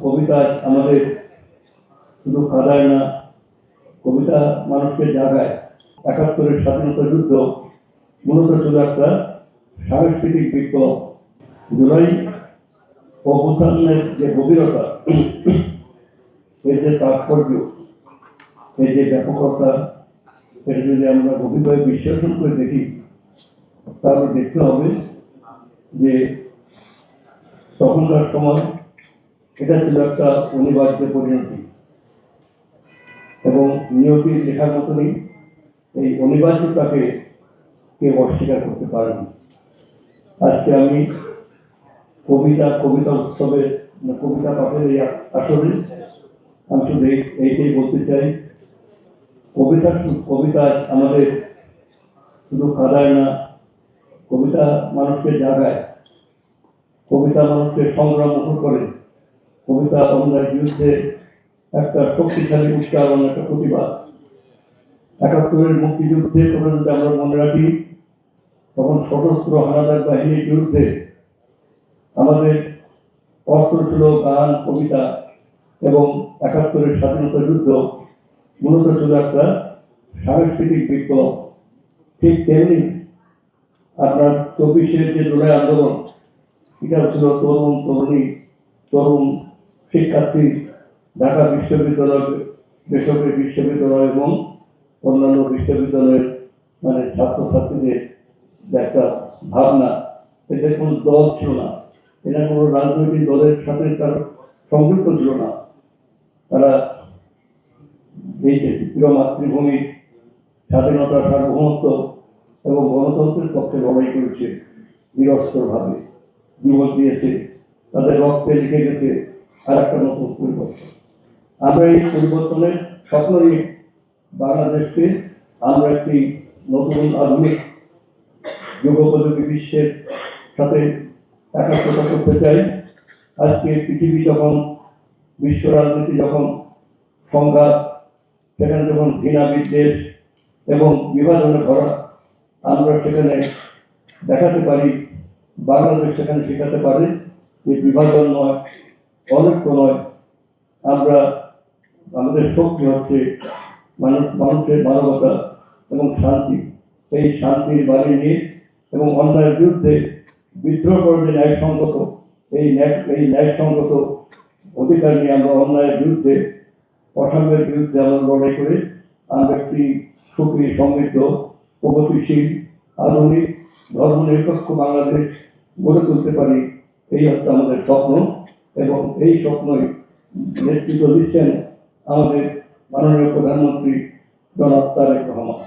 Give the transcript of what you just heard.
কবিতা আমাদের শুধু কাদায় না, কবিতা মানুষকে জাগায়। ৭১-এর স্বাধীনতা যুদ্ধ মূলত ছিল একটা সাংস্কৃতিক বিপ্লব। জুলাই অভ্যুত্থানের যে গভীরতা, এর যে তাৎপর্য, এর যে ব্যাপকতা, এটা যদি আমরা গভীরভাবে বিশ্লেষণ করে দেখি, তাহলে দেখতে হবে যে তখনকার সময় এটা ছিল একটা অনিবার্য পরিণতি এবং নিয়তির লেখার মতনই এই অনিবার্যতাকে কেউ অস্বীকার করতে পারেনি। আজকে আমি কবিতা উৎসবে কবিতা পাঠের এই আসলে আমি শুধু এইটাই বলতে চাই, কবিতা আমাদের শুধু কাদায় না, কবিতা মানুষকে জাগায়, কবিতা মানুষকে সংগ্রাম মুখর করে, কবিতা অন্যায়ের বিরুদ্ধে একটা শক্তিশালী উচ্চারণ, একটা প্রতিবাদ। ৭১-এর মুক্তিযুদ্ধের কথা যদি আমরা মনে রাখি, তখন সশস্ত্র হানাদার বাহিনীর বিরুদ্ধে আমাদের অস্ত্র ছিল গান, কবিতা, এবং ৭১-এর স্বাধীনতা যুদ্ধ মূলত ছিল একটা সাংস্কৃতিক বিপ্লব। ঠিক তেমনি আপনার ২৪-এর যে জুলাই আন্দোলন, এটা ছিল তরুণ তরুণী, তরুণ শিক্ষার্থী, ঢাকা বিশ্ববিদ্যালয়, বেসরকারি বিশ্ববিদ্যালয় এবং অন্যান্য বিশ্ববিদ্যালয়ের ছাত্রছাত্রীদের একটা ভাবনা। এদের কোনো দল ছিল না, এটা কোনো রাজনৈতিক দলের সাথে তার সংযুক্ত ছিল না। তারা এই যে প্রিয় মাতৃভূমির স্বাধীনতা, সার্বভৌমত্ব এবং গণতন্ত্রের পক্ষে লড়াই করেছে, নিরস্ত্রভাবে জীবন দিয়েছে, তাদের রক্তে লিখে গেছে আর একটা নতুন পরিবর্তন। আমরা এই পরিবর্তনের স্বপ্ন নিয়ে বাংলাদেশকে আমরা একটি নতুন আধুনিক যুগোপযোগী বিশ্বের সাথে একাত্মতা করতে চাই। আজকে পৃথিবী যখন, বিশ্ব রাজনীতি যখন সংঘাত, সেখানে যখন ঘৃণা, বিদ্বেষ এবং বিভাজনে ভরা, আমরা সেখানে দেখাতে পারি, বাংলাদেশ সেখানে শেখাতে পারে যে বিভাজন নয়, অনৈক্য নয়, আমরা আমাদের শক্তি হচ্ছে মানুষের মানবতা এবং শান্তি। এই শান্তির বাণী নিয়ে এবং অন্যায়ের বিরুদ্ধে বিদ্রোহ করে যে ন্যায়সঙ্গত, এই ন্যায়সঙ্গত অধিকার নিয়ে আমরা অন্যায়ের বিরুদ্ধে, অসাম্যের বিরুদ্ধে আমরা লড়াই করে আমরা একটি সুখী, সমৃদ্ধ, প্রগতিশীল, আধুনিক, ধর্মনিরপেক্ষ বাংলাদেশ গড়ে তুলতে পারি। এই হচ্ছে আমাদের স্বপ্ন এবং এই স্বপ্নই নেতৃত্ব দিচ্ছেন আমাদের মাননীয় প্রধানমন্ত্রী জনাব তারেক রহমান।